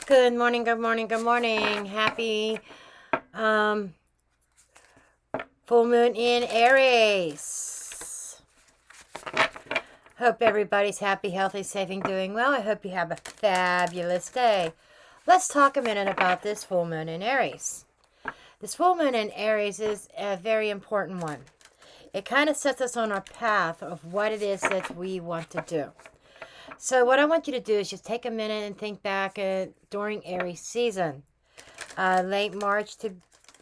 Good morning, good morning, good morning. Happy full moon in Aries. Hope everybody's happy, healthy, safe, and doing well. I hope you have a fabulous day. Let's talk a minute about this full moon in Aries. This full moon in Aries is a very important one. It kind of sets us on our path of what it is that we want to do. So what I want you to do is just take a minute and think back during Aries season, late March to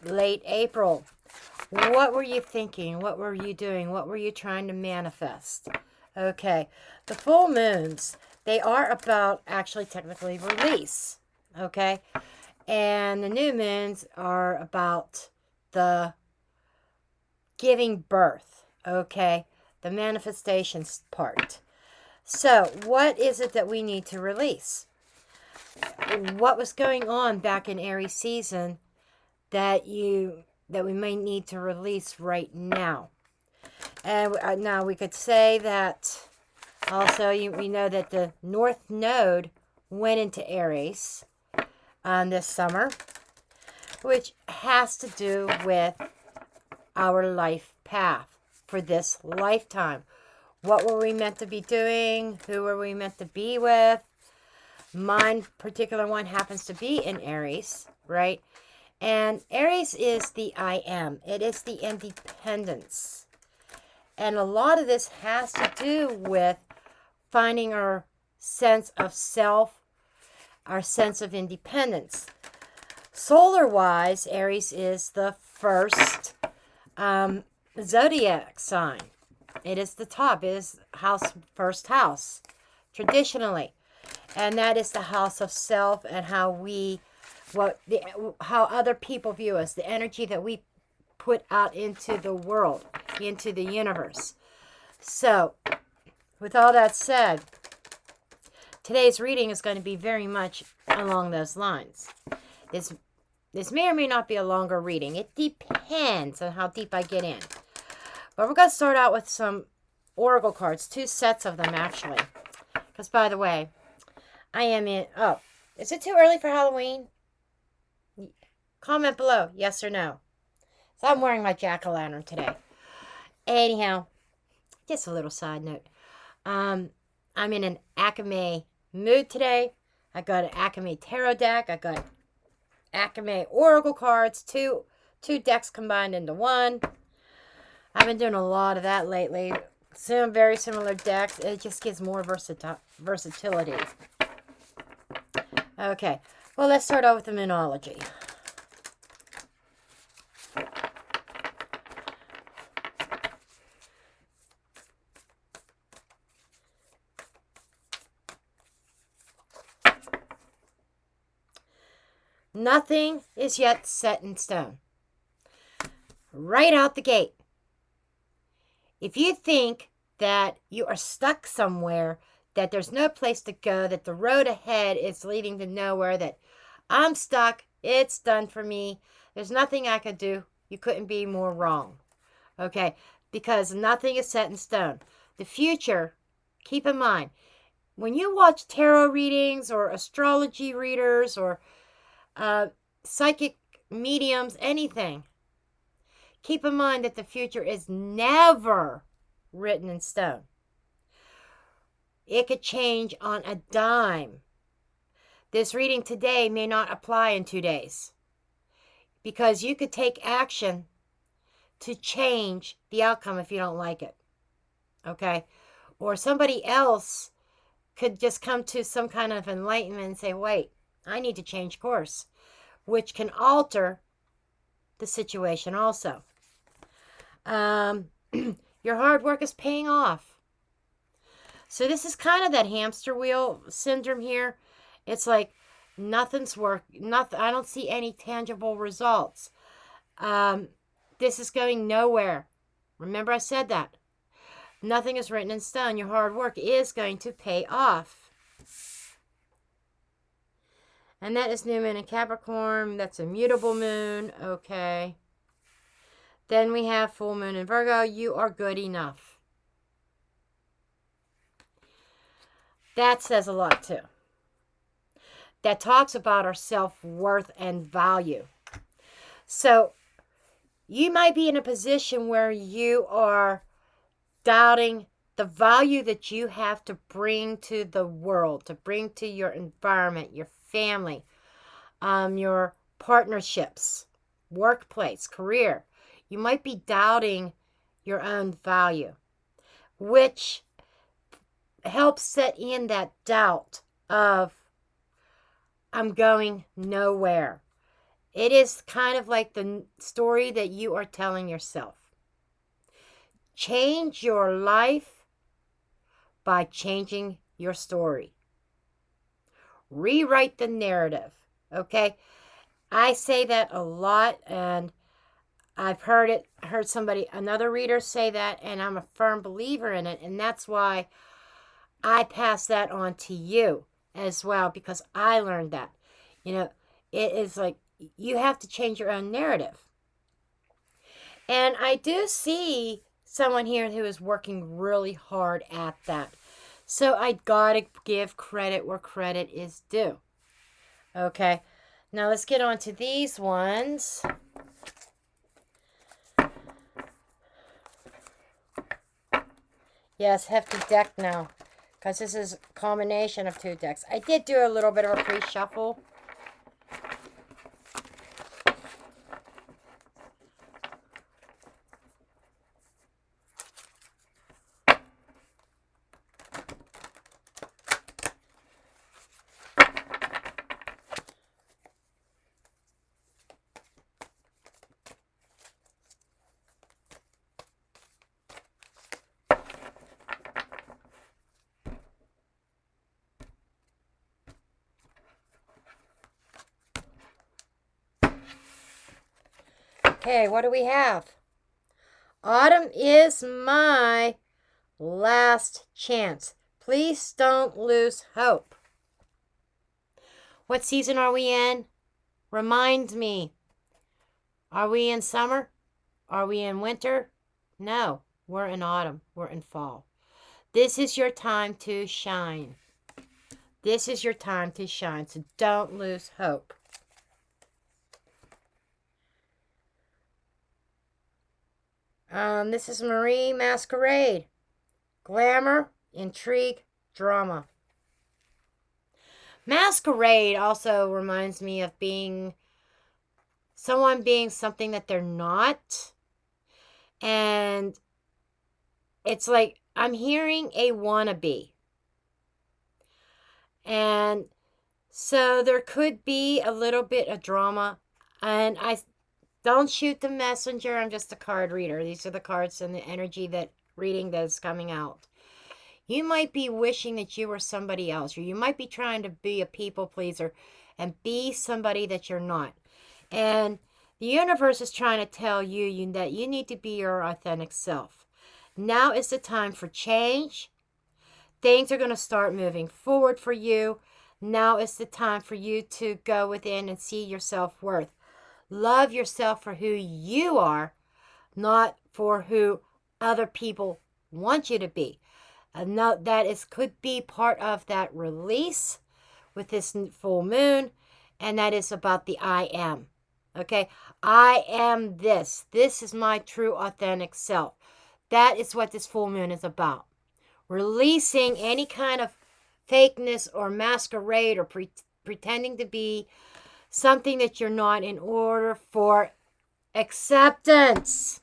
late April. What were you thinking? What were you doing? What were you trying to manifest? Okay, the full moons, they are about actually technically release, okay? And the new moons are about the giving birth, okay? The manifestations part. So, what is it that we need to release? What was going on back in Aries season that we may need to release right now? And now we could say that also we know that the North Node went into Aries this summer, which has to do with our life path for this lifetime. What were we meant to be doing? Who were we meant to be with? Mine particular one happens to be in Aries, right? And Aries is the I am. It is the independence. And a lot of this has to do with finding our sense of self, our sense of independence. Solar-wise, Aries is the first zodiac sign. It is the top. It is first house, traditionally. And that is the house of self and how other people view us, the energy that we put out into the world, into the universe. So, with all that said, today's reading is going to be very much along those lines. This may or may not be a longer reading. It depends on how deep I get in. But we're going to start out with some oracle cards, 2 sets of them actually. Because by the way, I am in... Oh, is it too early for Halloween? Comment below, yes or no. So I'm wearing my jack-o'-lantern today. Anyhow, just a little side note. I'm in an Acme mood today. I got an Acme tarot deck. I got Acme oracle cards, two decks combined into one. I've been doing a lot of that lately. Some very similar decks. It just gives more versatility. Okay, well, let's start out with the Moonology. Nothing is yet set in stone. Right out the gate. If you think that you are stuck somewhere, that there's no place to go, that the road ahead is leading to nowhere, that I'm stuck, it's done for me, there's nothing I could do, you couldn't be more wrong. Okay? Because nothing is set in stone. The future, keep in mind, when you watch tarot readings or astrology readers or psychic mediums, anything, keep in mind that the future is never written in stone. It could change on a dime. This reading today may not apply in 2 days because you could take action to change the outcome if you don't like it. Okay? Or somebody else could just come to some kind of enlightenment and say, wait, I need to change course, which can alter the situation also. Your hard work is paying off. So this is kind of that hamster wheel syndrome here. It's like nothing's I don't see any tangible results. This is going nowhere. Remember I said that. Nothing is written in stone. Your hard work is going to pay off. And that is new moon in Capricorn. That's a mutable moon. Okay. Then we have full moon in Virgo. You are good enough. That says a lot too. that talks about our self-worth and value. So you might be in a position where you are doubting the value that you have to bring to the world, to bring to your environment, your family, your partnerships, workplace, career. You might be doubting your own value, which helps set in that doubt of, I'm going nowhere. It is kind of like the story that you are telling yourself. Change your life by changing your story. Rewrite the narrative, okay? I say that a lot, and I've heard another reader say that, and I'm a firm believer in it, and that's why I pass that on to you as well, because I learned that. It is like you have to change your own narrative. And I do see someone here who is working really hard at that. So I gotta give credit where credit is due. Okay, now let's get on to these ones. Yes, hefty deck now, because this is a combination of 2 decks. I did do a little bit of a pre-shuffle. Okay, what do we have? Autumn is my last chance. Please don't lose hope. What season are we in? Remind me. Are we in summer? Are we in winter? No, we're in autumn. We're in fall. This is your time to shine. This is your time to shine, so don't lose hope. This is Marie Masquerade. Glamour, intrigue, drama. Masquerade also reminds me of someone being something that they're not. And it's like I'm hearing a wannabe. And so there could be a little bit of drama. And I don't shoot the messenger. I'm just a card reader. These are the cards and the energy reading that is coming out. You might be wishing that you were somebody else, or you might be trying to be a people pleaser and be somebody that you're not. And the universe is trying to tell you that you need to be your authentic self. Now is the time for change. Things are going to start moving forward for you. Now is the time for you to go within and see your self-worth. Love yourself for who you are, not for who other people want you to be. And that could be part of that release with this full moon, and that is about the I am. Okay, I am this. This is my true authentic self. That is what this full moon is about. Releasing any kind of fakeness or masquerade or pretending to be something that you're not, in order for acceptance.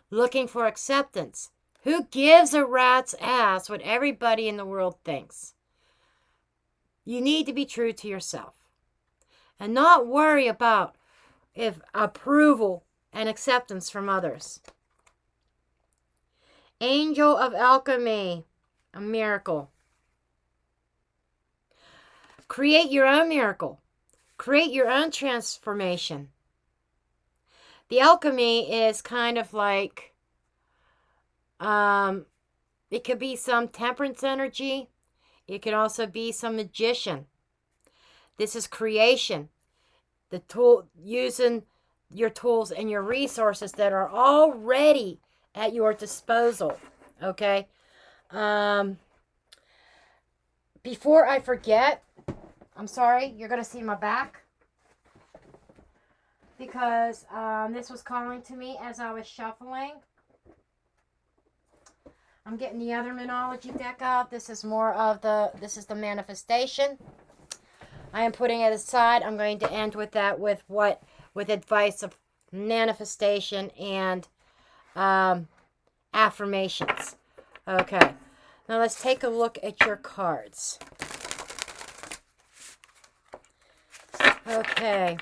Looking for acceptance. Who gives a rat's ass what everybody in the world thinks? You need to be true to yourself and not worry about if approval and acceptance from others. Angel of Alchemy, a miracle. Create your own miracle. Create your own transformation. The alchemy is kind of like, it could be some temperance energy. It could also be some magician. This is creation. The tool, using your tools and your resources that are already at your disposal. Okay. Before I forget, I'm sorry, you're going to see my back. Because this was calling to me as I was shuffling. I'm getting the other Monology deck out. This is the manifestation. I am putting it aside. I'm going to end with that with advice of manifestation and affirmations. Okay. Now let's take a look at your cards. Okay.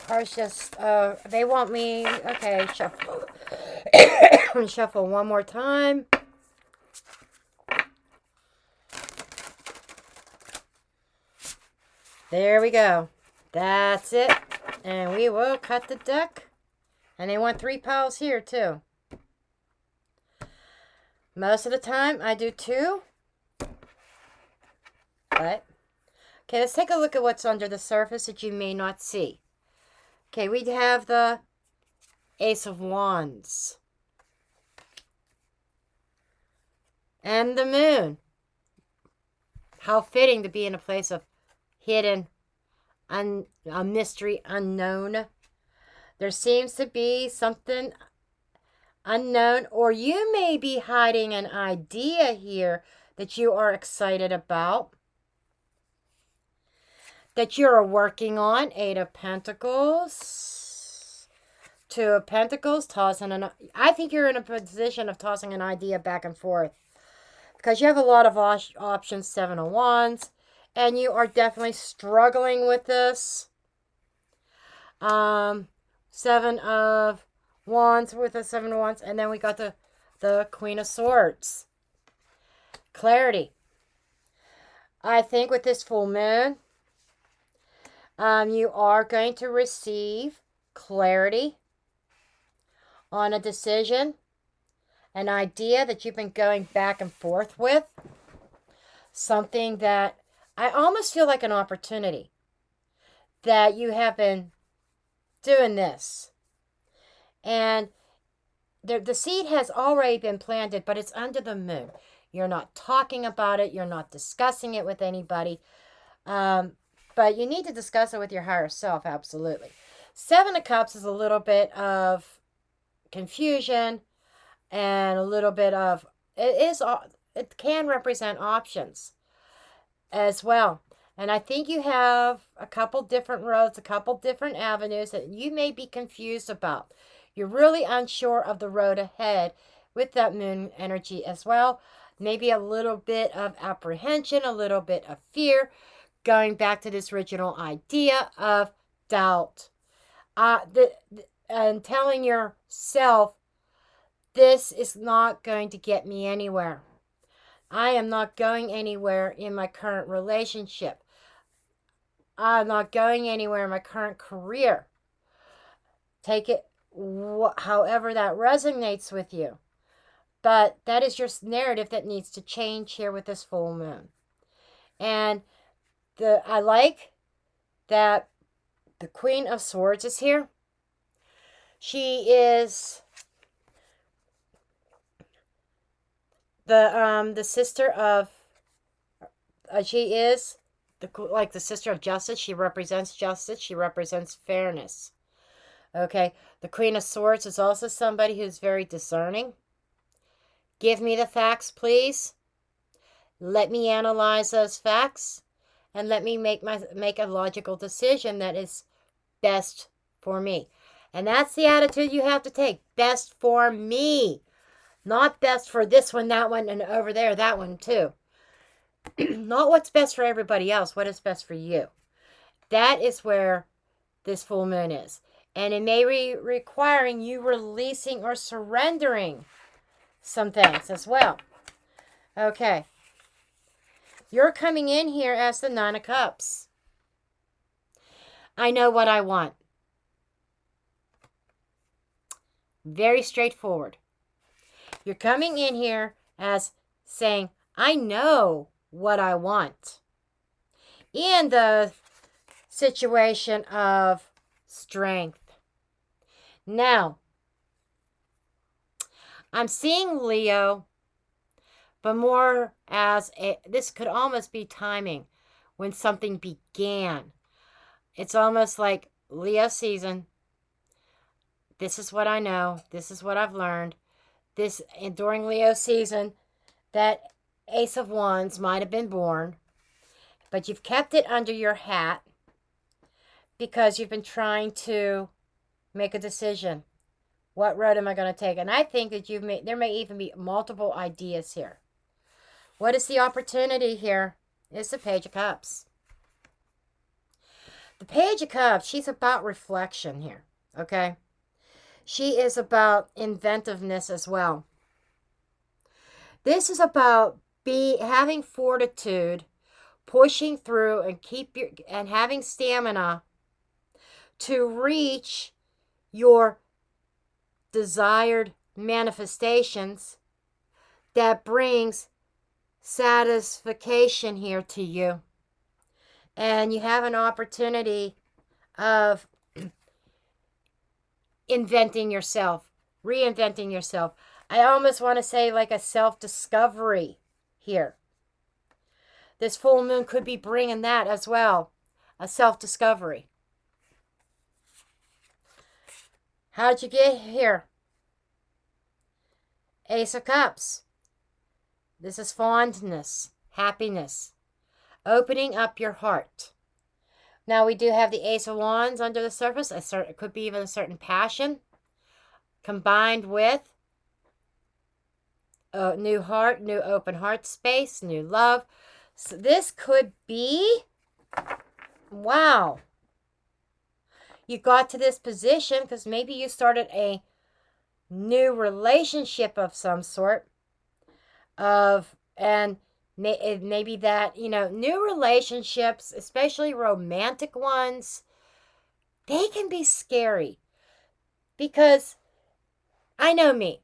Cards just, they want me, okay, shuffle. Shuffle one more time. There we go. That's it. And we will cut the deck. And they want 3 piles here, too. Most of the time, I do 2. But, okay, let's take a look at what's under the surface that you may not see. Okay, we have the Ace of Wands. And the Moon. How fitting to be in a place of hidden, a mystery unknown. There seems to be something unknown, or you may be hiding an idea here that you are excited about, that you're working on. 8 of Pentacles, 2 of Pentacles, I think you're in a position of tossing an idea back and forth because you have a lot of options. 7 of Wands, and you are definitely struggling with this. 7 of Wands with the 7 of Wands, and then we got the Queen of Swords. Clarity. I think with this full moon, you are going to receive clarity on a decision, an idea that you've been going back and forth with, something that I almost feel like an opportunity that you have been doing this. And the seed has already been planted, but it's under the moon. You're not talking about it. You're not discussing it with anybody. But you need to discuss it with your higher self, absolutely. 7 of Cups is a little bit of confusion and a little bit of, it can represent options as well. And I think you have a couple different roads, a couple different avenues that you may be confused about. You're really unsure of the road ahead with that moon energy as well. Maybe a little bit of apprehension, a little bit of fear, going back to this original idea of doubt. And telling yourself, this is not going to get me anywhere. I am not going anywhere in my current relationship. I'm not going anywhere in my current career. Take it however that resonates with you. But that is your narrative that needs to change here with this full moon. And I like that the Queen of Swords is here. She is the sister of, she is like the sister of justice. She represents justice. She represents fairness. Okay, the Queen of Swords is also somebody who's very discerning. Give me the facts, please. Let me analyze those facts and let me make a logical decision that is best for me. And that's the attitude you have to take. Best for me. Not best for this one, that one, and over there, that one too. Not what's best for everybody else. What is best for you. That is where this full moon is. And it may be requiring you releasing or surrendering some things as well. Okay. You're coming in here as the Nine of Cups. I know what I want. Very straightforward. You're coming in here as saying, I know what I want. In the situation of strength. Now, I'm seeing Leo, but more as this could almost be timing when something began. It's almost like Leo season. This is what I know. This is what I've learned. During Leo season, that Ace of Wands might have been born, but you've kept it under your hat because you've been trying to make a decision. What road am I going to take? And I think that there may even be multiple ideas here. What is the opportunity here? It's the Page of Cups. The Page of Cups, she's about reflection here, okay? She is about inventiveness as well. This is about having fortitude, pushing through and having stamina to reach your desired manifestations that brings satisfaction here to you. And you have an opportunity of inventing yourself, reinventing yourself. I almost want to say like a self-discovery here. This full moon could be bringing that as well, a self-discovery. How'd you get here? Ace of Cups. This is fondness, happiness, opening up your heart. Now we do have the Ace of Wands under the surface. It could be even a certain passion combined with a new heart, new open heart space, new love. So this could be, wow. You got to this position because maybe you started a new relationship of some sort and maybe that, new relationships, especially romantic ones, they can be scary because I know me.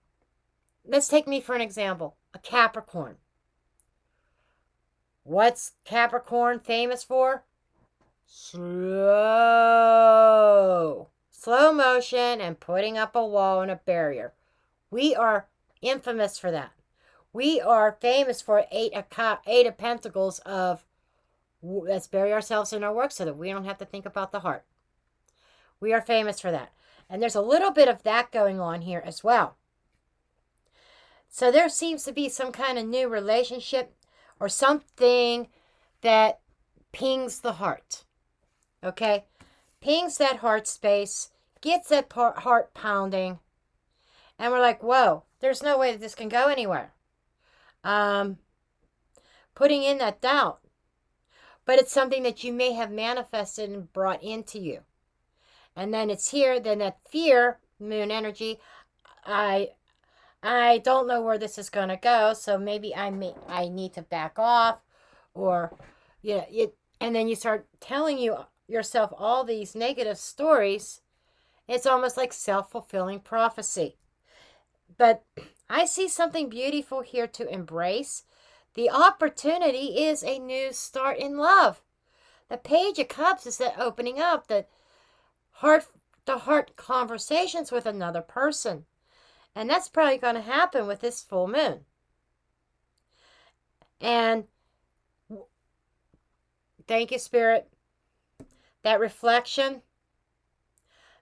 Let's take me for an example, a Capricorn. What's Capricorn famous for? Slow motion and putting up a wall and a barrier. We are infamous for that. We are famous for eight of pentacles of let's bury ourselves in our work so that we don't have to think about the heart. We are famous for that. And there's a little bit of that going on here as well. So there seems to be some kind of new relationship or something that pings the heart. Okay? Pings that heart space, gets that heart pounding, and we're like, whoa, there's no way that this can go anywhere. Putting in that doubt. But it's something that you may have manifested and brought into you. And then it's here, then that fear, moon energy, I don't know where this is going to go, so maybe I need to back off, or and then you start telling yourself all these negative stories. It's almost like self-fulfilling prophecy. But I see something beautiful here to embrace. The opportunity is a new start in love. The Page of Cups is that opening up, the heart conversations with another person. And that's probably going to happen with this full moon. And thank you, Spirit. That reflection,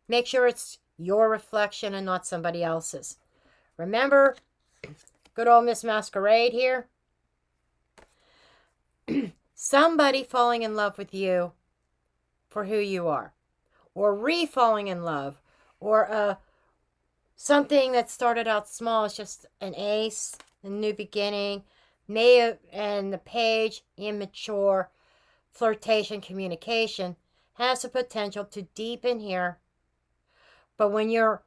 make sure it's your reflection and not somebody else's. Remember, good old Miss Masquerade here. somebody falling in love with you for who you are, or re-falling in love, or something that started out small is just an ace, a new beginning, and the page, immature, flirtation, communication, has the potential to deepen here. But when you're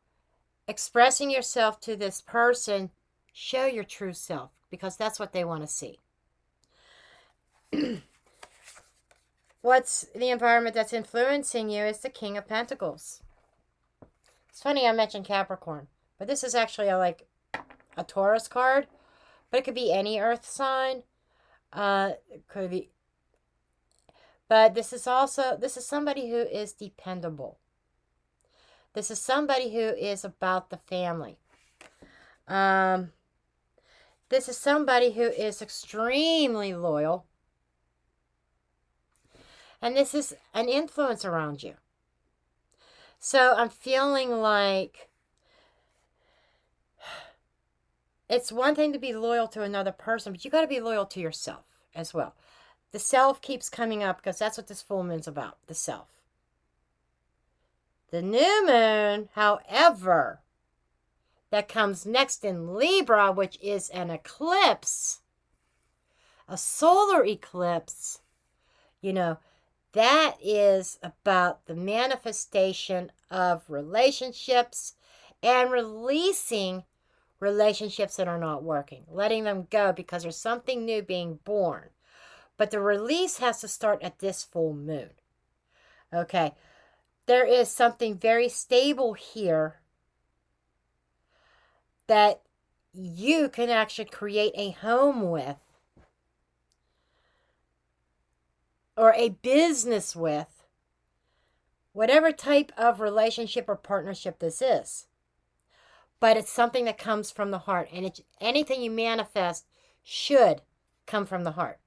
expressing yourself to this person, show your true self, because that's what they want to see. What's the environment that's influencing you is the King of Pentacles. It's funny I mentioned Capricorn, but this is actually a Taurus card, but it could be any earth sign. It could be, but this is somebody who is dependable. This is somebody who is about the family. This is somebody who is extremely loyal. And this is an influence around you. So I'm feeling like it's one thing to be loyal to another person, but you got to be loyal to yourself as well. The self keeps coming up because that's what this full moon's about, the self. The new moon, however, that comes next in Libra, which is an eclipse, a solar eclipse, that is about the manifestation of relationships and releasing relationships that are not working, letting them go because there's something new being born. But the release has to start at this full moon. Okay, there is something very stable here that you can actually create a home with, or a business with, whatever type of relationship or partnership this is. But it's something that comes from the heart, and anything you manifest should come from the heart.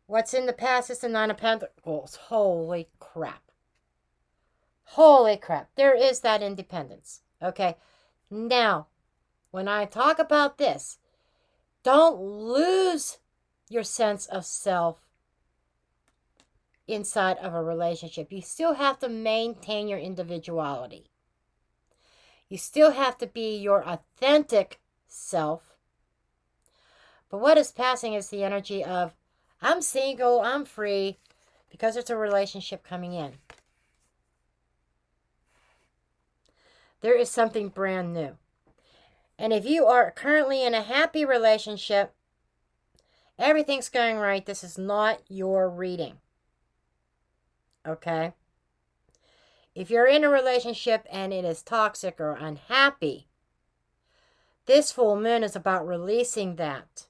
What's in the past is the Nine of Pentacles. Holy crap. Holy crap. There is that independence. Okay. Now, when I talk about this, don't lose your sense of self inside of a relationship. You still have to maintain your individuality. You still have to be your authentic self. But what is passing is the energy of, I'm single, I'm free, because it's a relationship coming in. There is something brand new. And if you are currently in a happy relationship, everything's going right, this is not your reading. Okay? If you're in a relationship and it is toxic or unhappy, this full moon is about releasing that.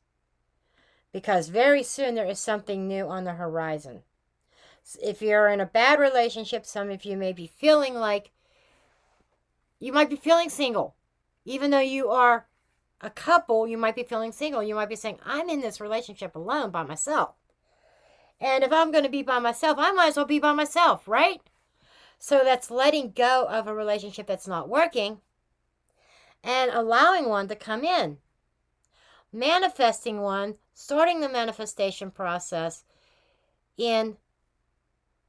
Because very soon there is something new on the horizon. If you're in a bad relationship, some of you may be feeling like you might be feeling single. Even though you are a couple, you might be feeling single. You might be saying, I'm in this relationship alone by myself. And if I'm going to be by myself, I might as well be by myself, right? So that's letting go of a relationship that's not working and allowing one to come in. Manifesting one, starting the manifestation process in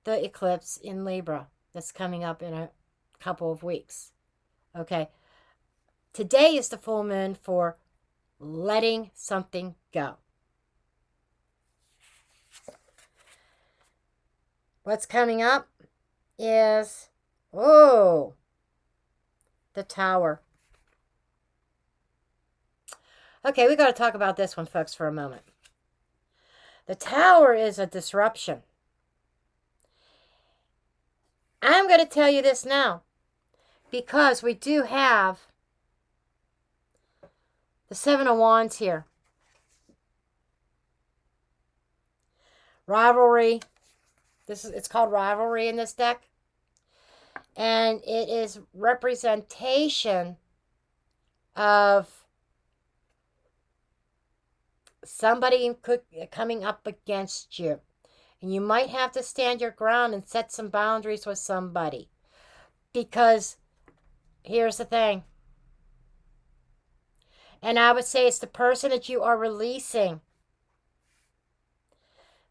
the eclipse in Libra that's coming up in a couple of weeks. Okay. Today is the full moon for letting something go. What's coming up is, the Tower. Okay, we got to talk about this one, folks, for a moment. The Tower is a disruption. I'm going to tell you this now, because we do have the Seven of Wands here. Rivalry. It's called Rivalry in this deck. And it is representation of somebody coming up against you. And you might have to stand your ground and set some boundaries with somebody. Because here's the thing. And I would say it's the person that you are releasing.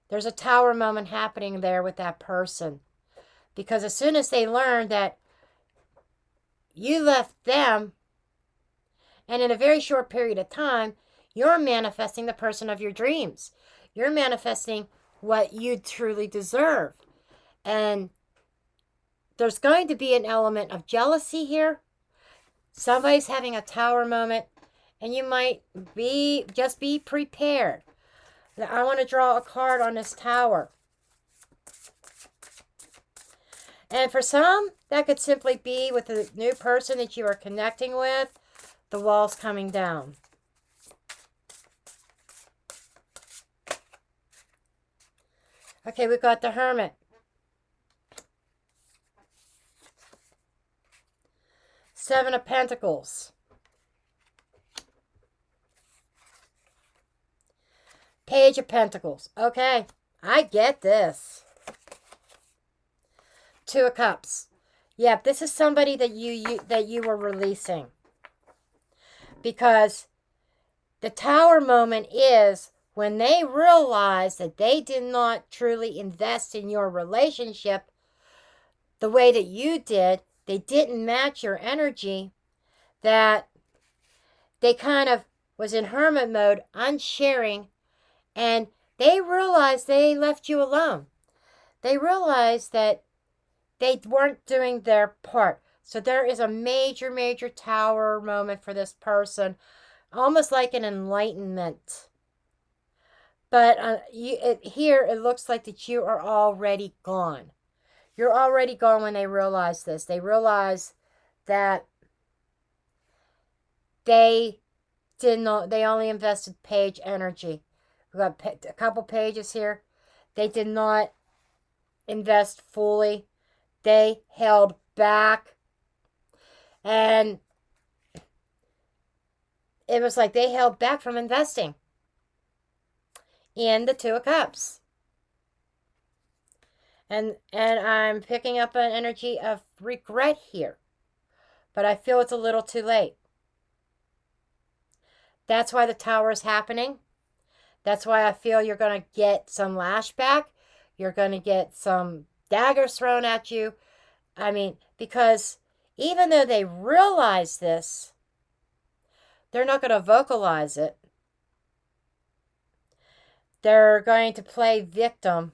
There's a tower moment happening there with that person. Because as soon as they learn that you left them, and in a very short period of time, you're manifesting the person of your dreams. You're manifesting what you truly deserve. And there's going to be an element of jealousy here. Somebody's having a tower moment, and you might just be prepared. Now, I want to draw a card on this tower. And for some, that could simply be with the new person that you are connecting with, the walls coming down. Okay, we've got the Hermit. Seven of Pentacles. Page of Pentacles. Okay, I get this. Two of Cups. Yep, this is somebody that you were releasing. Because the Tower moment is when they realize that they did not truly invest in your relationship the way that you did, they didn't match your energy, that they kind of was in hermit mode, unsharing, and they realized they left you alone. They realized that they weren't doing their part. So there is a major, major tower moment for this person, almost like an enlightenment. But here it looks like that you are already gone. You're already gone when they realize this. They realize that they only invested page energy. We've got a couple pages here. They did not invest fully. They held back. And it was like they held back from investing in the Two of Cups. And I'm picking up an energy of regret here. But I feel it's a little too late. That's why the Tower is happening. That's why I feel you're going to get some lashback. You're going to get some daggers thrown at you. I mean, because even though they realize this, they're not going to vocalize it. They're going to play victim.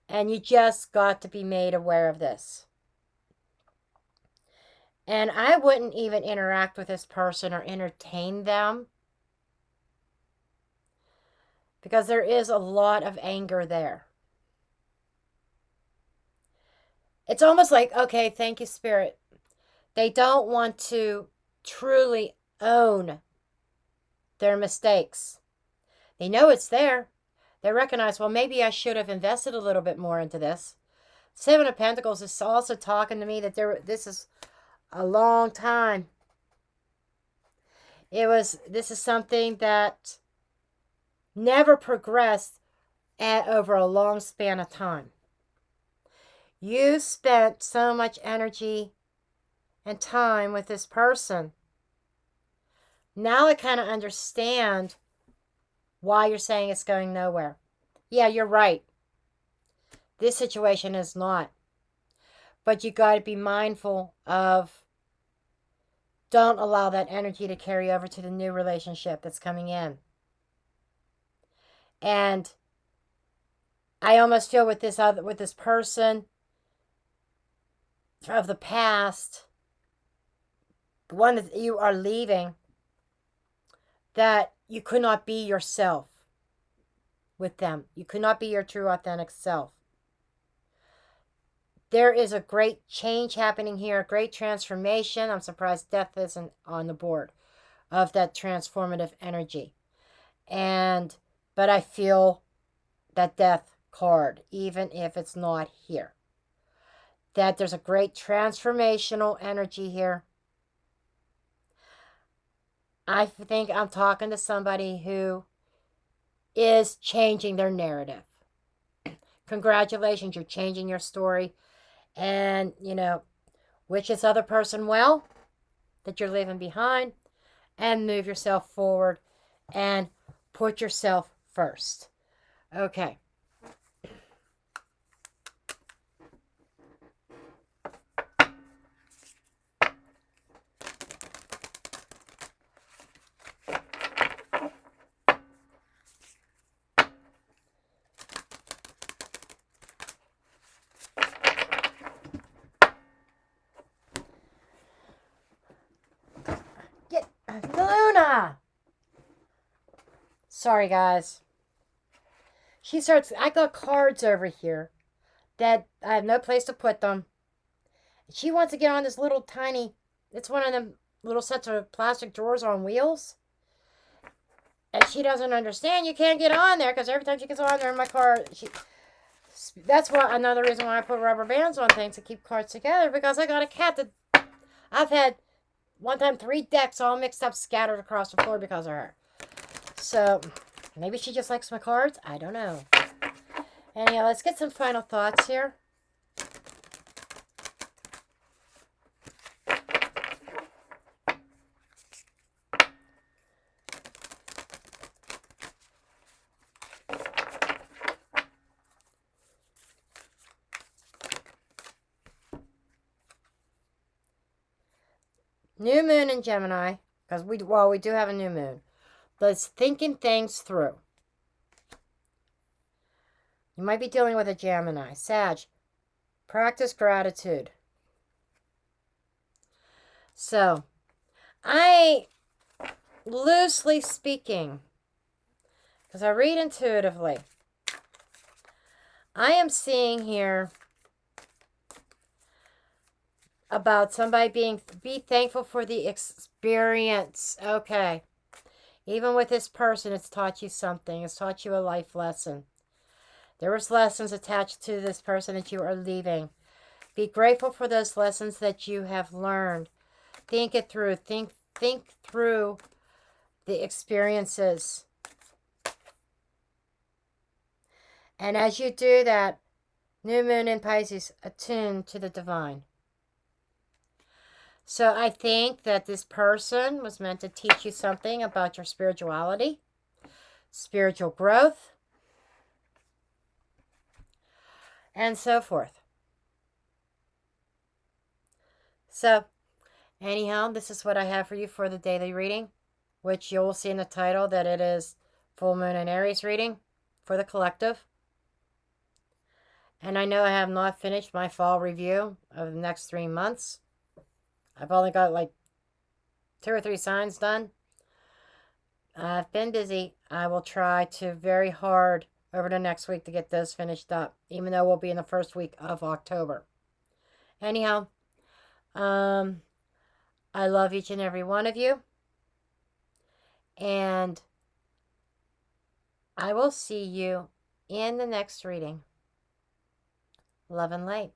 And you just got to be made aware of this. And I wouldn't even interact with this person or entertain them, because there is a lot of anger there. It's almost like, okay, thank you, Spirit. They don't want to truly own their mistakes. They know it's there. They recognize, well, maybe I should have invested a little bit more into this. Seven of Pentacles is also talking to me that this is a long time. This is something that never progressed over a long span of time. You spent so much energy and time with this person. Now I kind of understand why you're saying it's going nowhere. Yeah, you're right. This situation is not. But you got to be mindful of, don't allow that energy to carry over to the new relationship that's coming in. And I almost feel with this person of the past, the one that you are leaving, that you could not be yourself with them. You could not be your true, authentic self. There is a great change happening here, a great transformation. I'm surprised death isn't on the board of that transformative energy. But I feel that death card, even if it's not here. That there's a great transformational energy here. I think I'm talking to somebody who is changing their narrative. Congratulations, you're changing your story. And, wish this other person well that you're leaving behind. and move yourself forward and put yourself first. Okay. Get Luna. Sorry, guys. I got cards over here that I have no place to put them. She wants to get on this little tiny, it's one of them little sets of plastic drawers on wheels. And she doesn't understand you can't get on there because every time she gets on there in my car, that's why another reason why I put rubber bands on things to keep cards together, because I got a cat that I've had one time 3 decks all mixed up, scattered across the floor because of her. So maybe she just likes my cards. I don't know. Anyhow, let's get some final thoughts here. New moon in Gemini, because we do have a new moon. Let's thinking things through. You might be dealing with a Gemini. Sag, practice gratitude. So, loosely speaking, because I read intuitively, I am seeing here about somebody be thankful for the experience. Okay. Even with this person, it's taught you something. It's taught you a life lesson. There was lessons attached to this person that you are leaving. Be grateful for those lessons that you have learned. Think it through. Think through the experiences. And as you do that, new moon in Pisces, attune to the divine. So I think that this person was meant to teach you something about your spirituality, spiritual growth, and so forth. So, anyhow, this is what I have for you for the daily reading, which you'll see in the title that it is Full Moon and Aries reading for the collective. And I know I have not finished my fall review of the next 3 months. I've only got like 2 or 3 signs done. I've been busy. I will try to very hard over the next week to get those finished up, even though we'll be in the first week of October. Anyhow, I love each and every one of you. And I will see you in the next reading. Love and light.